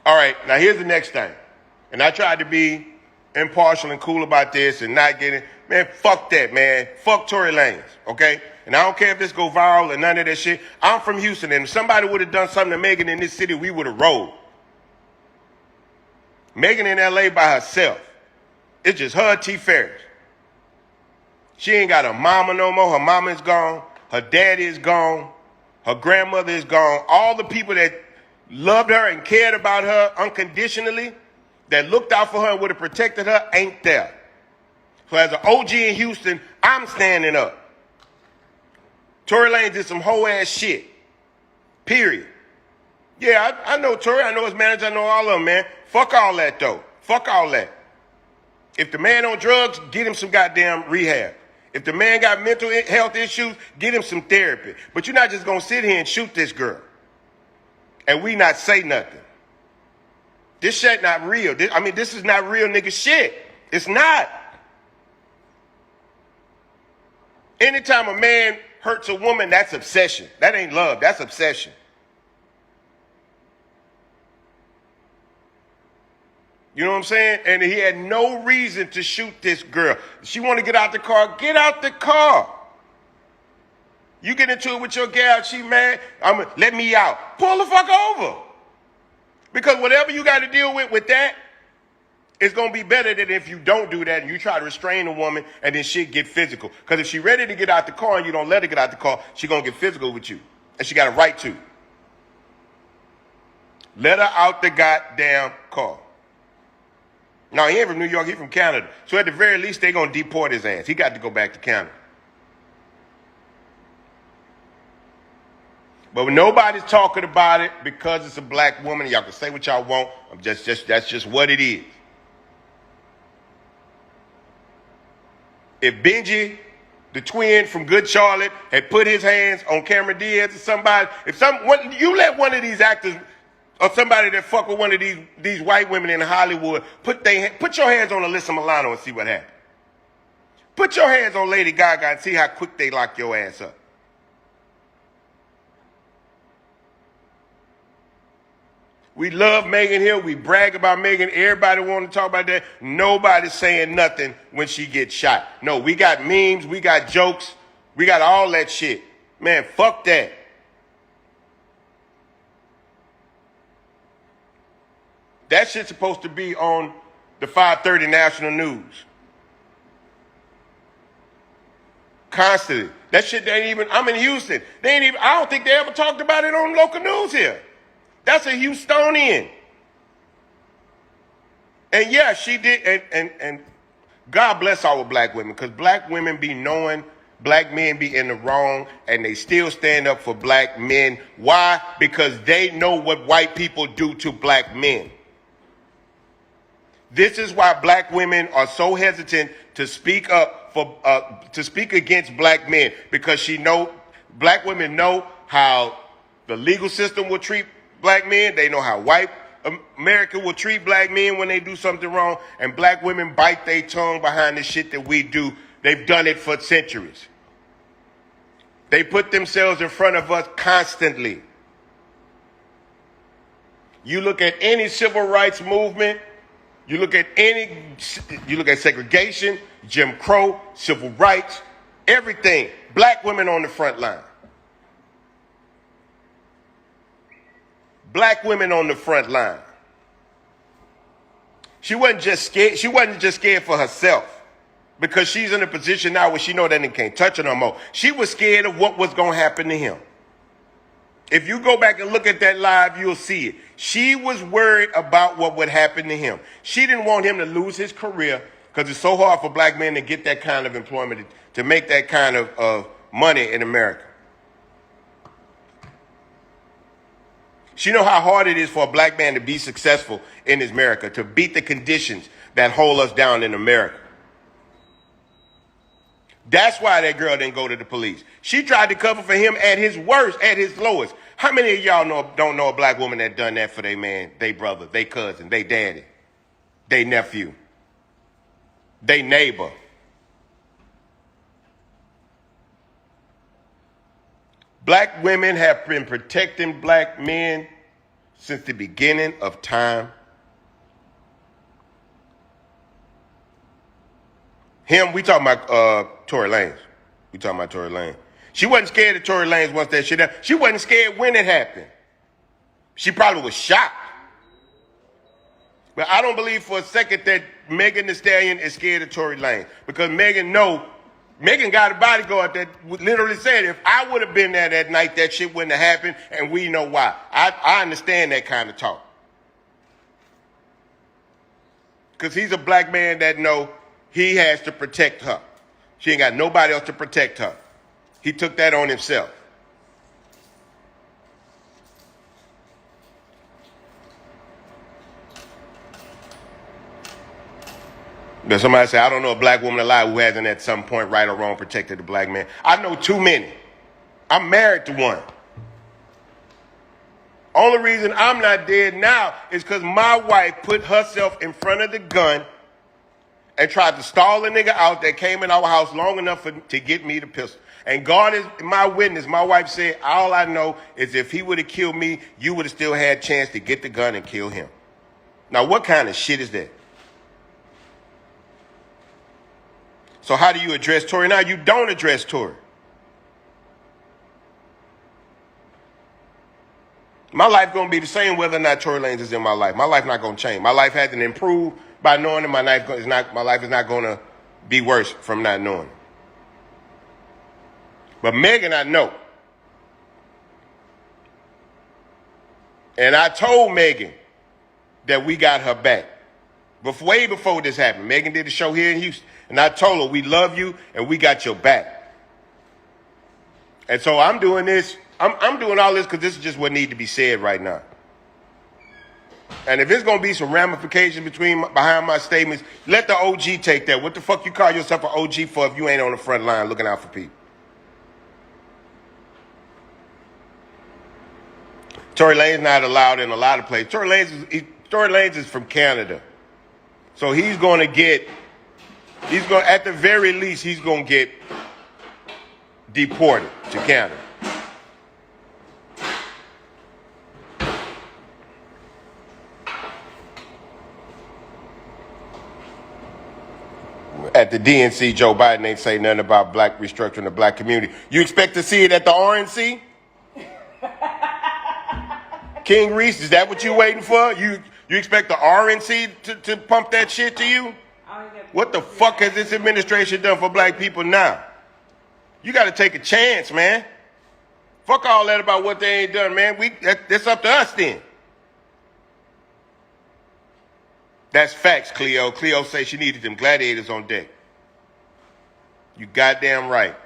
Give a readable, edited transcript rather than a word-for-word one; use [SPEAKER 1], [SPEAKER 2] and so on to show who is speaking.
[SPEAKER 1] All right, now here's the next thing. And I tried to be impartial and cool about this and not getting, man, fuck that, man. Fuck Tory Lanez, okay? And I don't care if this go viral or none of that shit. I'm from Houston, and if somebody would have done something to Megan in this city, we would have rolled. Megan in L.A. by herself. It's just her and T. Ferris. She ain't got a mama no more. Her mama is gone. Her daddy is gone. Her grandmother is gone. All the people that loved her and cared about her unconditionally, that looked out for her and would have protected her, ain't there. So as an OG in Houston, I'm standing up. Tory Lanez did some whole ass shit. Period. Yeah, I know Tory. I know his manager. I know all of them, man. Fuck all that, though. Fuck all that. If the man on drugs, get him some goddamn rehab. If the man got mental health issues, get him some therapy. But you're not just going to sit here and shoot this girl and we not say nothing. This shit not real. This is not real nigga shit. It's not. Anytime a man hurts a woman, that's obsession. That ain't love. That's obsession. You know what I'm saying? And he had no reason to shoot this girl. She want to get out the car. Get out the car. You get into it with your gal, she mad, let me out. Pull the fuck over. Because whatever you got to deal with that, it's going to be better than if you don't do that and you try to restrain a woman and then shit get physical. Because if she ready to get out the car and you don't let her get out the car, she going to get physical with you. And she got a right to. Let her out the goddamn car. No, he ain't from New York, he from Canada. So at the very least, they going to deport his ass. He got to go back to Canada. But nobody's talking about it because it's a black woman. Y'all can say what y'all want. That's just what it is. If Benji, the twin from Good Charlotte, had put his hands on Cameron Diaz or somebody, you let one of these actors or somebody that fuck with one of these white women in Hollywood, put your hands on Alyssa Milano and see what happens. Put your hands on Lady Gaga and see how quick they lock your ass up. We love Megan here. We brag about Megan. Everybody want to talk about that. Nobody's saying nothing when she gets shot. No, we got memes. We got jokes. We got all that shit. Man, fuck that. That shit's supposed to be on the 5:30 national news. Constantly. That shit ain't even, I'm in Houston. I don't think they ever talked about it on local news here. That's a Houstonian. And yeah, she did, and God bless our black women, because black women be knowing black men be in the wrong, and they still stand up for black men. Why? Because they know what white people do to black men. This is why black women are so hesitant to speak up to speak against black men, because black women know how the legal system will treat black men. They know how white America will treat black men when they do something wrong, and black women bite their tongue behind the shit that we do. They've done it for centuries. They put themselves in front of us constantly. You look at any civil rights movement, you look at segregation, Jim Crow, civil rights, everything. Black women on the front line. Black women on the front line. She wasn't just scared. She wasn't just scared for herself, because she's in a position now where she know that nigga can't touch her no more. She was scared of what was going to happen to him. If you go back and look at that live, you'll see it. She was worried about what would happen to him. She didn't want him to lose his career, because it's so hard for black men to get that kind of employment, to make that kind of money in America. She know how hard it is for a black man to be successful in this America, to beat the conditions that hold us down in America. That's why that girl didn't go to the police. She tried to cover for him at his worst, at his lowest. How many of y'all don't know a black woman that done that for their man, their brother, their cousin, their daddy, their nephew, their neighbor? Black women have been protecting black men since the beginning of time. We talking about Tory Lanez. We talking about Tory Lanez. She wasn't scared of Tory Lanez once that shit happened. She wasn't scared when it happened. She probably was shocked. But I don't believe for a second that Megan Thee Stallion is scared of Tory Lanez. Because Megan got a bodyguard that literally said, if I would have been there that night, that shit wouldn't have happened, and we know why. I understand that kind of talk. Because he's a black man that know he has to protect her. She ain't got nobody else to protect her. He took that on himself. Now somebody say, I don't know a black woman alive who hasn't at some point, right or wrong, protected a black man. I know too many. I'm married to one. Only reason I'm not dead now is because my wife put herself in front of the gun and tried to stall a nigga out that came in our house long enough to get me the pistol. And God is my witness. My wife said, all I know is if he would have killed me, you would have still had a chance to get the gun and kill him. Now, what kind of shit is that? So how do you address Tory? Now, you don't address Tory. My life going to be the same whether or not Tory Lanez is in my life. My life not going to change. My life hasn't improved by knowing that my life is not going to be worse from not knowing. But Megan, I know. And I told Megan that we got her back. Way before this happened. Megan did a show here in Houston. And I told her, we love you and we got your back. And so I'm doing this. I'm doing all this because this is just what needs to be said right now. And if it's going to be some ramifications behind my statements, let the OG take that. What the fuck you call yourself an OG for if you ain't on the front line looking out for people? Tory Lanez not allowed in a lot of places. Tory Lanez is from Canada. So he's going to get, at the very least, he's going to get deported to Canada. At the DNC, Joe Biden ain't say nothing about black restructuring the black community. You expect to see it at the RNC? King Reese, is that what you waiting for? You expect the RNC to pump that shit to you? What the fuck has this administration done for black people now? You got to take a chance, man. Fuck all that about what they ain't done, man. That's up to us then. That's facts, Cleo. Cleo says she needed them gladiators on deck. You goddamn right.